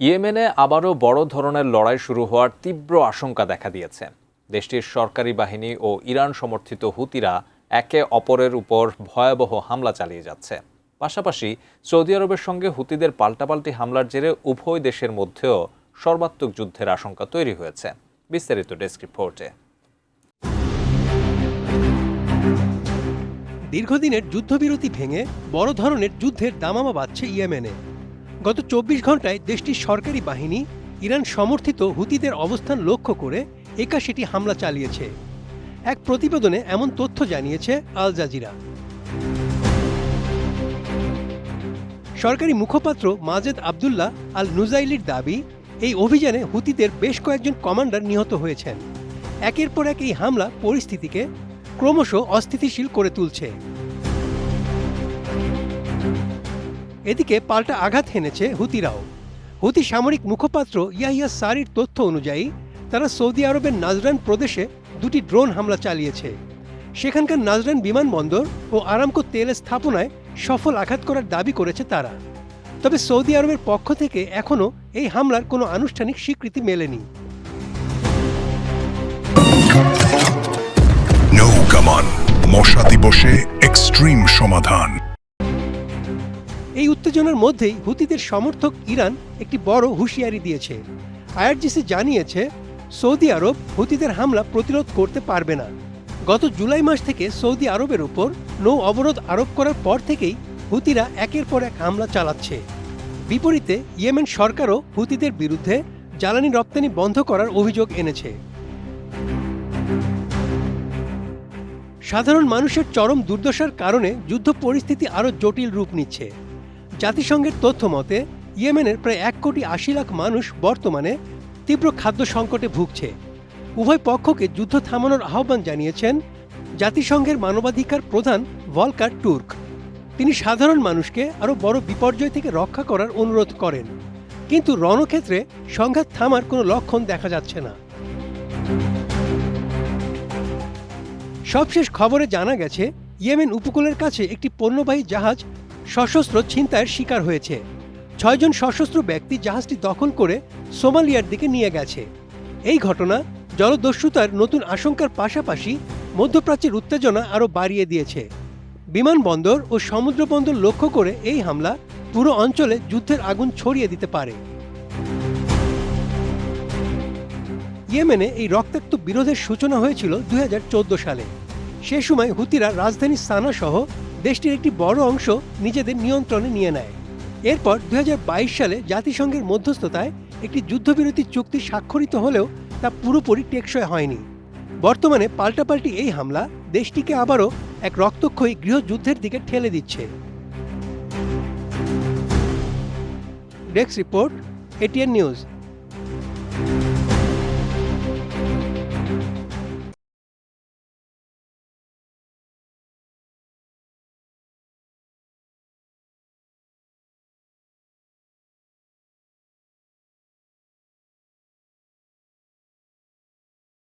ইয়েমেনে আবারও বড় ধরনের লড়াই শুরু হওয়ার তীব্র আশঙ্কা দেখা দিয়েছে। দেশটির সরকারি বাহিনী ও ইরান সমর্থিত হুতিরা একে অপরের উপর ভয়াবহ হামলা চালিয়ে যাচ্ছে। পাশাপাশি সৌদি আরবের সঙ্গে হুতিদের পাল্টাপাল্টি হামলার জেরে উভয় দেশের মধ্যেও সর্বাত্মক যুদ্ধের আশঙ্কা তৈরি হয়েছে। বিস্তারিত ডেস্ক রিপোর্টে। দীর্ঘদিনের যুদ্ধবিরতি ভেঙে বড় ধরনের যুদ্ধের দামামা বাজছে ইয়েমেনে। গত ২৪ ঘন্টায় দেশটির সরকারি বাহিনী ইরান সমর্থিত হুতিদের অবস্থান লক্ষ্য করে ৮১টি হামলা চালিয়েছে। এক প্রতিবেদনে এমন তথ্য জানিয়েছে আল জাজিরা। সরকারি মুখপাত্র মাজেদ আবদুল্লাহ আল নুজাইলির দাবি, এই অভিযানে হুতিদের বেশ কয়েকজন কমান্ডার নিহত হয়েছেন। একের পর এক এই হামলা পরিস্থিতিকে ক্রমশ অস্থিতিশীল করে তুলছে। এদিকে পাল্টা আঘাত হেনেছে হুতিরাও। হুতি সামরিক মুখপাত্র ইয়াহিয়া সারির তথ্য অনুযায়ী তারা সৌদি আরবের নাজরান প্রদেশে ২টি ড্রোন হামলা চালিয়েছে। সেখানকার নাজরান বিমানবন্দর ও আরামকো তেল স্থাপনায় সফল আঘাত করার দাবি করেছে তারা। তবে সৌদি আরবের পক্ষ থেকে এখনও এই হামলার কোনো আনুষ্ঠানিক স্বীকৃতি মেলেনি। মশা দিবসে এক্সট্রিম সমাধান। এই উত্তেজনার মধ্যেই হুতিদের সমর্থক ইরান একটি বড় হুঁশিয়ারি দিয়েছে। আইআরজিসি জানিয়েছে সৌদি আরব হুতিদের হামলা প্রতিরোধ করতে পারবে না। গত জুলাই মাস থেকে সৌদি আরবের উপর নৌ অবরোধ আরোপ করার পর থেকেই হুতিরা একের পর এক হামলা চালাচ্ছে। বিপরীতে ইয়েমেন সরকারও হুতিদের বিরুদ্ধে জ্বালানি রপ্তানি বন্ধ করার অভিযোগ এনেছে। সাধারণ মানুষের চরম দুর্দশার কারণে যুদ্ধ পরিস্থিতি আরও জটিল রূপ নিচ্ছে। জাতিসংঘের তথ্য মতে ইয়েমেনের প্রায় ১,৮০,০০,০০০ মানুষ বর্তমানে তীব্র খাদ্য সংকটে ভুগছে। উভয় পক্ষকে যুদ্ধ থামানোর আহ্বান জানিয়েছেন জাতিসংঘের মানবাধিকার প্রধান ভলকার টুর্ক। তিনি সাধারণ মানুষকে আরও বড় বিপর্যয় থেকে রক্ষা করার অনুরোধ করেন, কিন্তু রণক্ষেত্রে সংঘাত থামার কোনো লক্ষণ দেখা যাচ্ছে না। সবশেষ খবরে জানা গেছে ইয়েমেন উপকূলের কাছে একটি পণ্যবাহী জাহাজ সশস্ত্র ছিনতাইয়ের শিকার হয়েছে। ৬ জন সশস্ত্র ব্যক্তি জাহাজটি দখল করে সোমালিয়ার দিকে নিয়ে গেছে। এই ঘটনা জলদস্যুতার নতুন আশঙ্কার পাশাপাশি মধ্যপ্রাচ্যের উত্তেজনা আরও বাড়িয়ে দিয়েছে। বিমানবন্দর ও সমুদ্রবন্দর লক্ষ্য করে এই হামলা পুরো অঞ্চলে যুদ্ধের আগুন ছড়িয়ে দিতে পারে। ইয়েমেনে এই রক্তাক্ত বিরোধের সূচনা হয়েছিল ২০১৪ সালে। সে সময় হুতিরা রাজধানী সানা সহ দেশটির একটি বড় অংশ নিজেদের নিয়ন্ত্রণে নিয়ে নেয়। এরপর ২০২২ সালে জাতিসংঘের মধ্যস্থতায় একটি যুদ্ধবিরতি চুক্তি স্বাক্ষরিত হলেও তা পুরোপুরি টেকসই হয়নি। বর্তমানে পাল্টাপাল্টি এই হামলা দেশটিকে আবারও এক রক্তক্ষয়ী গৃহযুদ্ধের দিকে ঠেলে দিচ্ছে। Desk report, ATN news.